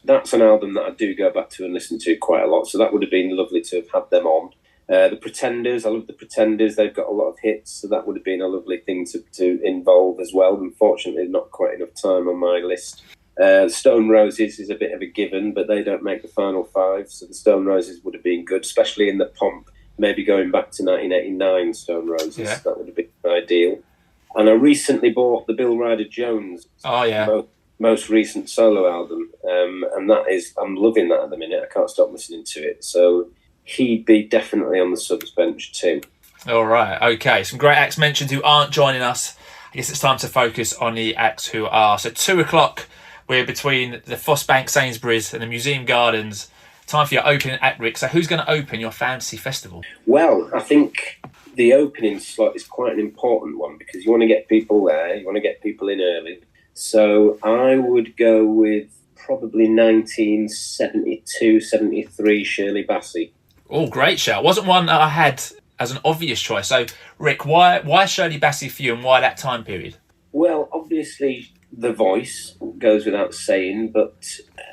that's an album that I do go back to and listen to quite a lot. So that would have been lovely to have had them on. The Pretenders, I love the Pretenders. They've got a lot of hits, so that would have been a lovely thing to involve as well. Unfortunately, not quite enough time on my list. Stone Roses is a bit of a given, but they don't make the final 5, so the Stone Roses would have been good, especially in the pomp. Maybe going back to 1989 Stone Roses, that would have been ideal. And I recently bought the Bill Ryder Jones most recent solo album, and that is, I'm loving that at the minute. I can't stop listening to it. So he'd be definitely on the subs bench too. All right, okay. Some great acts mentioned who aren't joining us. I guess it's time to focus on the acts who are. So 2 o'clock, we're between the Fossbank Sainsbury's and the Museum Gardens. Time for your opening act, Rick. So who's going to open your fantasy festival? Well, I think the opening slot is quite an important one because you want to get people there, you want to get people in early. So I would go with probably 1972, 73 Shirley Bassey. Oh, great shout. Wasn't one that I had as an obvious choice. So, Rick, why Shirley Bassey for you and why that time period? Well, obviously the voice goes without saying, but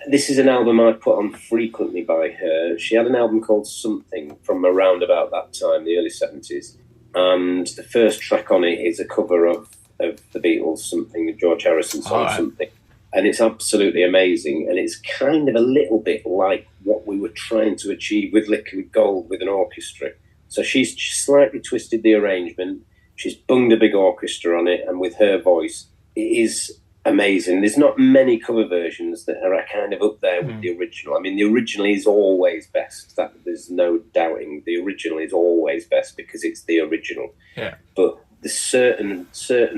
this is an album I put on frequently by her. She had an album called Something from around about that time, the early 70s. And the first track on it is a cover of the Beatles' Something, the George Harrison song, Something. And it's absolutely amazing. And it's kind of a little bit like what we were trying to achieve with Liquid Gold with an orchestra. So she's slightly twisted the arrangement. She's bunged a big orchestra on it. And with her voice, it is amazing. There's not many cover versions that are kind of up there with the original. I mean, the original is always best. That there's no doubting. The original is always best because it's the original. Yeah. But the certain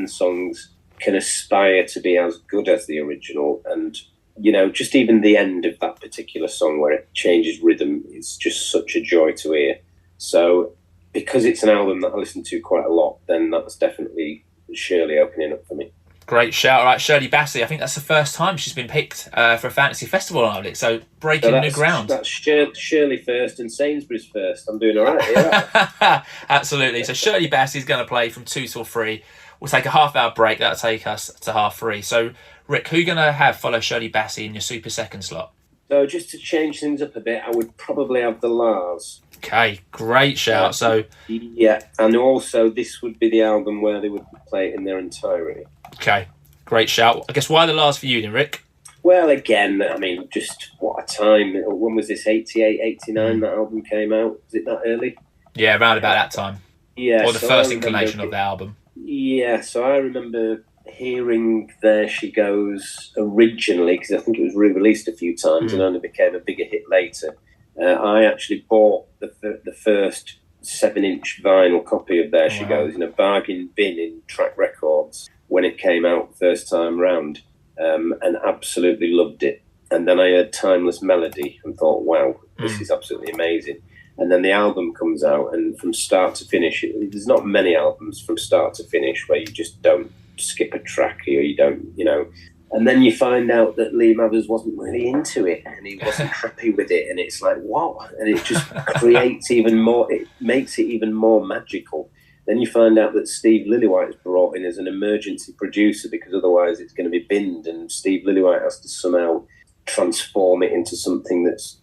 songs can aspire to be as good as the original, and you know, just even the end of that particular song where it changes rhythm is just such a joy to hear. So because it's an album that I listen to quite a lot, then that's definitely Shirley opening up for me. Great shout. All right, Shirley Bassey, I think that's the first time she's been picked for a fantasy festival on it, so breaking new ground. That's Shirley first and Sainsbury's first. I'm doing all right here. Absolutely. So Shirley Bassey's going to play from 2 till 3. We'll take a half-hour break. That'll take us to 3:30. So, Rick, who are you going to have follow Shirley Bassey in your super second slot? So just to change things up a bit, I would probably have the Lars. Okay, great shout. So yeah, and also this would be the album where they would play it in their entirety. Okay, great shout. I guess why the Lars for you then, Rick? Well, again, I mean, just what a time. When was this, 88, 89 that album came out? Was it that early? Yeah, around about that time. Yeah. Or the first inclination of the album. Yeah, so I remember hearing There She Goes originally, because I think it was re-released a few times and only became a bigger hit later. I actually bought the first 7-inch vinyl copy of There She Goes in a bargain bin in Track Records when it came out first time round, and absolutely loved it. And then I heard Timeless Melody and thought, wow, this is absolutely amazing. And then the album comes out, and from start to finish, there's not many albums from start to finish where you just don't skip a track or you don't, you know. And then you find out that Lee Mathers wasn't really into it and he wasn't happy with it. And it's like, what? And it just creates even more, it makes it even more magical. Then you find out that Steve Lillywhite is brought in as an emergency producer because otherwise it's going to be binned, and Steve Lillywhite has to somehow transform it into something that's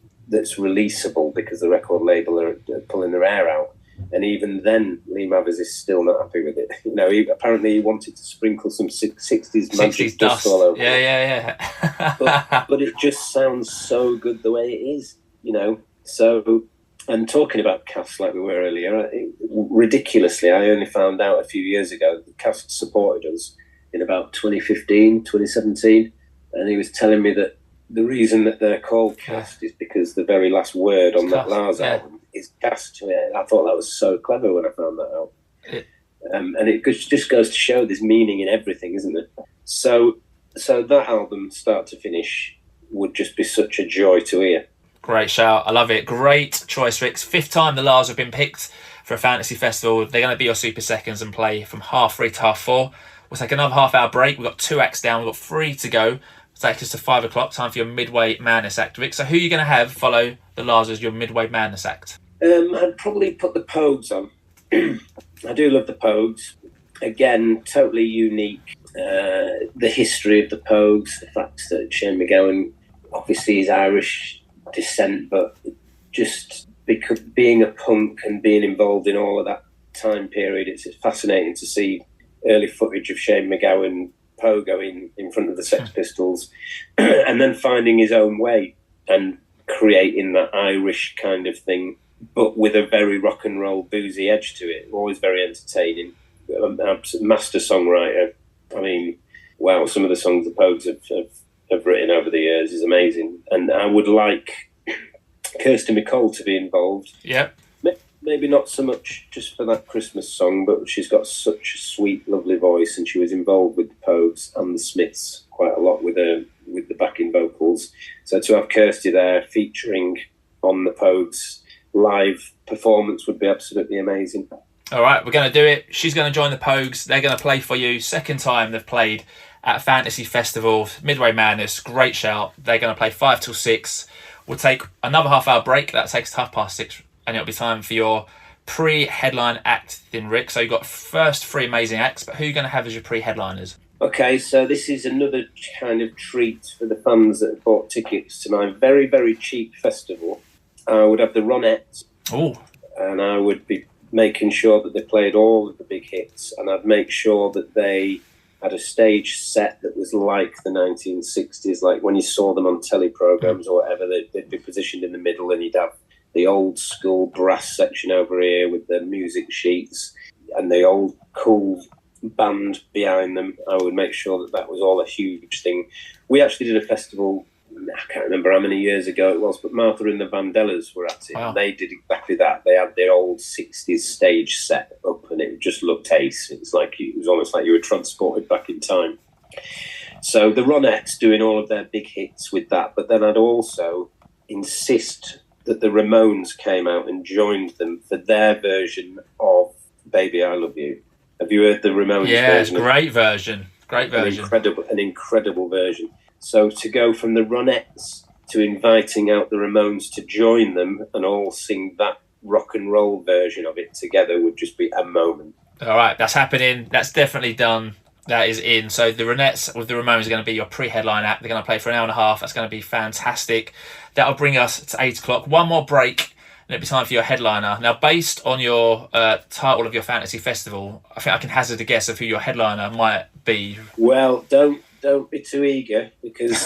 releasable because the record label are pulling their hair out. And even then, Lee Mathers is still not happy with it. You know, apparently he wanted to sprinkle some 60s magic dust all over it. Yeah. but it just sounds so good the way it is, you know. So, and talking about casts like we were earlier, ridiculously, I only found out a few years ago that cast supported us in about 2015, 2017. And he was telling me that the reason that they're called cast is because the very last word on that Lars album is cast. I thought that was so clever when I found that out. And it just goes to show there's meaning in everything, isn't it? So that album, start to finish, would just be such a joy to hear. Great shout. I love it. Great choice, Rick. 5th time the Lars have been picked for a fantasy festival. They're going to be your super seconds and play from 3:30 to 4:30. We'll take another half-hour break. We've got 2 acts down. We've got 3 to go. Take us to 5 o'clock. Time for your Midway Madness act, Rick. So who are you going to have follow the Lars as your Midway Madness act? I'd probably put the Pogues on. I do love the Pogues. Again, totally unique. The history of the Pogues, the fact that Shane MacGowan obviously is Irish descent, but just being a punk and being involved in all of that time period, it's fascinating to see early footage of Shane MacGowan pogo in front of the Sex Pistols, and then finding his own way and creating that Irish kind of thing, but with a very rock and roll boozy edge to it. Always very entertaining. Master songwriter. I mean, wow, some of the songs the Pogues have written over the years is amazing. And I would like Kirsty MacColl to be involved. Yeah. Maybe not so much just for that Christmas song, but she's got such a sweet, lovely voice, and she was involved with the Pogues and the Smiths quite a lot with the backing vocals. So to have Kirsty there featuring on the Pogues live performance would be absolutely amazing. All right, we're going to do it. She's going to join the Pogues. They're going to play for you. Second time they've played at Fantasy Festival, Midway Madness. Great shout. They're going to play 5 till 6. We'll take another half-hour break. That takes 6:30, and it'll be time for your pre-headline act, then, Rick. So you've got first 3 amazing acts, but who are you going to have as your pre-headliners? Okay, so this is another kind of treat for the fans that have bought tickets to my very, very cheap festival. I would have the Ronettes. Oh. And I would be making sure that they played all of the big hits, and I'd make sure that they had a stage set that was like the 1960s, like when you saw them on telly programs or whatever, they'd be positioned in the middle, and you'd have the old school brass section over here with the music sheets and the old cool band behind them. I would make sure that was all a huge thing. We actually did a festival, I can't remember how many years ago it was, but Martha and the Vandellas were at it. Wow. And they did exactly that. They had their old 60s stage set up, and it just looked ace. It was almost like you were transported back in time. So the Ronettes doing all of their big hits with that, but then I'd also insist that the Ramones came out and joined them for their version of Baby I Love You. Have you heard the Ramones version? Yeah, it's a great version. Great version. An incredible version. So to go from the Ronettes to inviting out the Ramones to join them and all sing that rock and roll version of it together would just be a moment. All right, that's happening. That's definitely done. That is in. So the Ronettes with the Ramones are going to be your pre-headline act. They're going to play for an hour and a half. That's going to be fantastic. That'll bring us to 8 o'clock. One more break, and it'll be time for your headliner. Now, based on your title of your fantasy festival, I think I can hazard a guess of who your headliner might be. Well, don't be too eager, because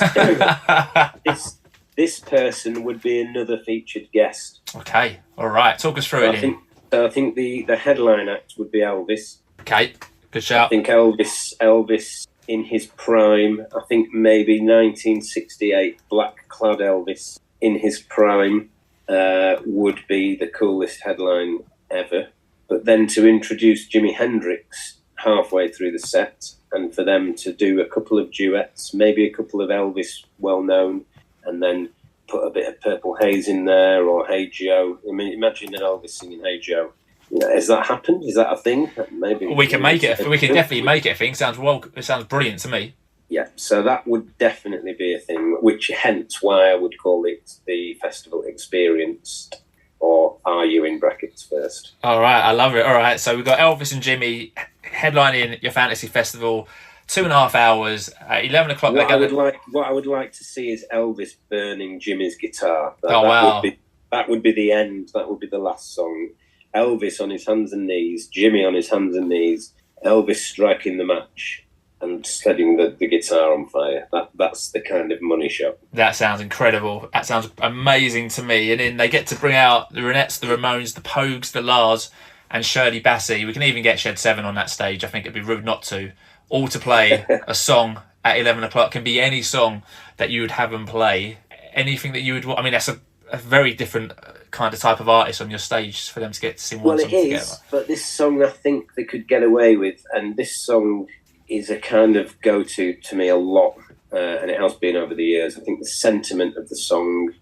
this person would be another featured guest. Okay, all right. Talk us through it. I think the headline act would be Elvis. Okay, good shout. I think Elvis in his prime. I think maybe 1968 black-clad Elvis in his prime would be the coolest headline ever. But then to introduce Jimi Hendrix halfway through the set, and for them to do a couple of duets, maybe a couple of Elvis well-known, and then put a bit of Purple Haze in there, or Hey Joe. I mean, imagine an Elvis singing Hey Joe. Has that happened? Is that a thing? Maybe we can make it. We can definitely make it a thing. It sounds brilliant to me. Yeah, so that would definitely be a thing, which hence why I would call it the festival experienced, or are you in brackets first? All right, I love it. All right, so we've got Elvis and Jimmy headlining your fantasy festival, 2.5 hours at 11 o'clock. What I would like to see is Elvis burning Jimmy's guitar. Wow. That would be the end. That would be the last song. Elvis on his hands and knees, Jimmy on his hands and knees, Elvis striking the match and setting the guitar on fire. That's the kind of money shot. That sounds incredible. That sounds amazing to me. And then they get to bring out the Ronettes, the Ramones, the Pogues, the Lars, and Shirley Bassey. We can even get Shed 7 on that stage. I think it'd be rude not to. All to play a song at 11 o'clock. Can be any song that you would have them play. Anything that you would want. I mean, that's a very different kind of type of artist on your stage for them to get to sing one song together. Well, it is, but this song I think they could get away with, and this song is a kind of go-to to me a lot, and it has been over the years. I think the sentiment of the song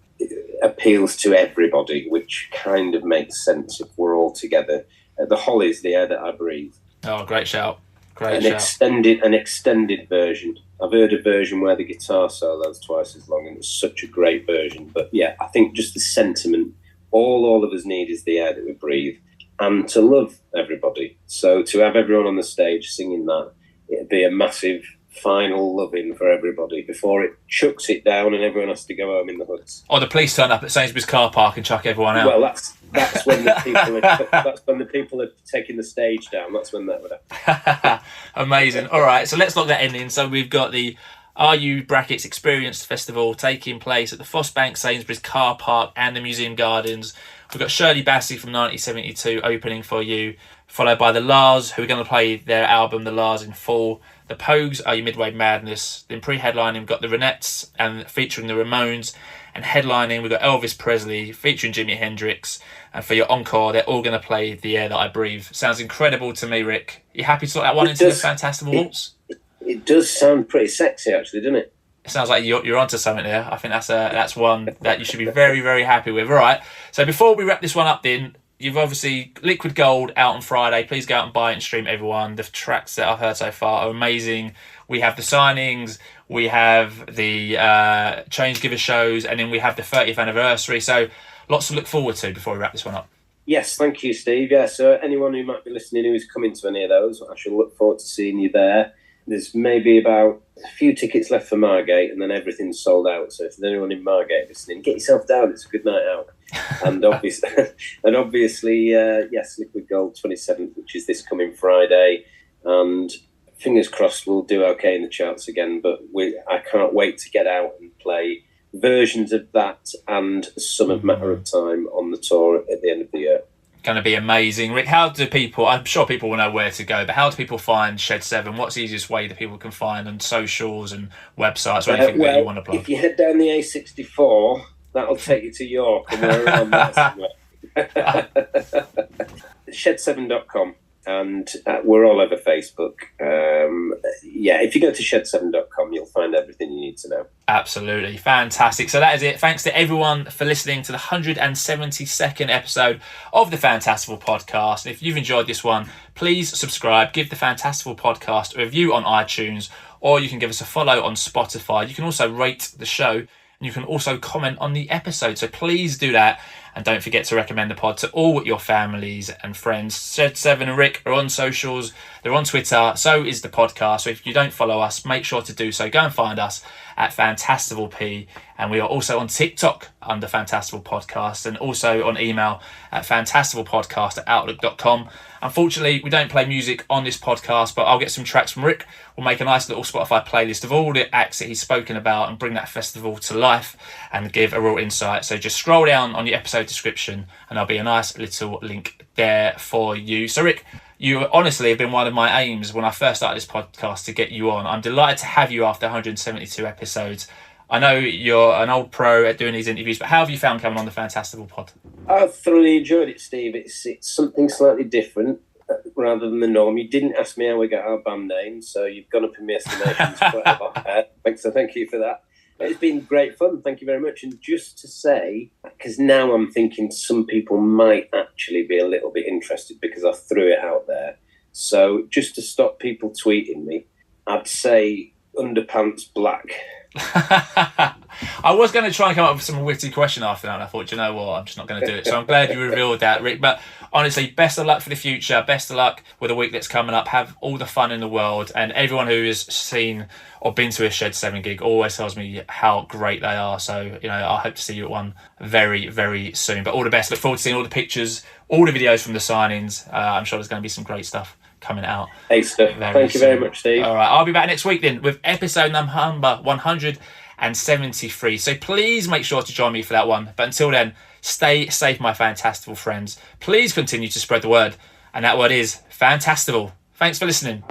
appeals to everybody, which kind of makes sense if we're all together. The Hollies, The Air That I Breathe. Oh, great shout. An extended version. I've heard a version where the guitar solo is twice as long, and it's such a great version. But yeah, I think just the sentiment, all of us need is the air that we breathe, and to love everybody. So to have everyone on the stage singing that, it'd be a massive final loving for everybody before it chucks it down and everyone has to go home in the hoods. Or the police turn up at Sainsbury's car park and chuck everyone out. Well, that's when the people are taking the stage down. That's when that would happen. Amazing. All right, so let's lock that in. So we've got the RU brackets Experience Festival taking place at the Fossbank Sainsbury's car park and the Museum Gardens. We've got Shirley Bassey from 1972 opening for you, followed by the Lars, who are going to play their album The Lars in full. The Pogues are your Midway Madness. Then pre-headlining, we've got the Ronettes and featuring the Ramones. And headlining, we've got Elvis Presley featuring Jimi Hendrix. And for your encore, they're all going to play The Air That I Breathe. Sounds incredible to me, Rick. You happy to lock that one into the Fantastival Waltz? It does sound pretty sexy, actually, doesn't it? It sounds like you're onto something there. I think that's one that you should be very, very happy with. All right. So before we wrap this one up, then, you've obviously Liquid Gold out on Friday. Please go out and buy it and stream it, everyone. The tracks that I've heard so far are amazing. We have the signings, we have the Change Giver shows, and then we have the 30th anniversary. So lots to look forward to before we wrap this one up. Yes, thank you, Steve. Yeah, so anyone who might be listening who is coming to any of those, I shall look forward to seeing you there. There's maybe about a few tickets left for Margate, and then everything's sold out. So if there's anyone in Margate listening, get yourself down. It's a good night out. And obviously, yes, Liquid Gold 27th, which is this coming Friday. And fingers crossed we'll do okay in the charts again. But I can't wait to get out and play versions of that and some of Matter of Time on the tour at the end of the year. Going to be amazing. Rick, I'm sure people will know where to go, but how do people find Shed 7? What's the easiest way that people can find on socials and websites or anything that you want to plug? If you head down the A64, that'll take you to York, and we're around there somewhere. Shed7.com, and we're all over Facebook. If you go to shed7.com, you'll find everything you need to know. Absolutely. Fantastic. So that is it. Thanks to everyone for listening to the 172nd episode of the Fantastival Podcast. And if you've enjoyed this one, please subscribe, give the Fantastival Podcast a review on iTunes, or you can give us a follow on Spotify. You can also rate the show, and you can also comment on the episode. So please do that. And don't forget to recommend the pod to all your families and friends. Shed 7 and Rick are on socials. They're on Twitter. So is the podcast. So if you don't follow us, make sure to do so. Go and find us at Fantastival P. And we are also on TikTok under Fantastival Podcast, and also on email at fantastivalpodcast@outlook.com. Unfortunately, we don't play music on this podcast, but I'll get some tracks from Rick. We'll make a nice little Spotify playlist of all the acts that he's spoken about and bring that festival to life and give a real insight. So just scroll down on your episode description and there'll be a nice little link there for you. So Rick, you honestly have been one of my aims when I first started this podcast to get you on. I'm delighted to have you after 172 episodes. I know you're an old pro at doing these interviews, but how have you found coming on the Fantastival Pod? I've thoroughly enjoyed it, Steve. It's something slightly different rather than the norm. You didn't ask me how we got our band name, so you've gone up in my estimations quite a lot there. Thank you for that. It's been great fun. Thank you very much. And just to say, because now I'm thinking some people might actually be a little bit interested because I threw it out there. So just to stop people tweeting me, I'd say underpants black. I was going to try and come up with some witty question after that, and I thought, you know what, I'm just not going to do it. So I'm glad you revealed that, Rick. But honestly, best of luck for the future. Best of luck with the week that's coming up. Have all the fun in the world. And everyone who has seen or been to a Shed 7 gig always tells me how great they are. So, I hope to see you at one very, very soon. But all the best. Look forward to seeing all the pictures, all the videos from the signings. I'm sure there's going to be some great stuff coming out. Hey, Steve. Thank you very much, Steve. All right, I'll be back next week then with episode number 173. So please make sure to join me for that one. But until then, stay safe, my Fantastival friends. Please continue to spread the word. And that word is Fantastival. Thanks for listening.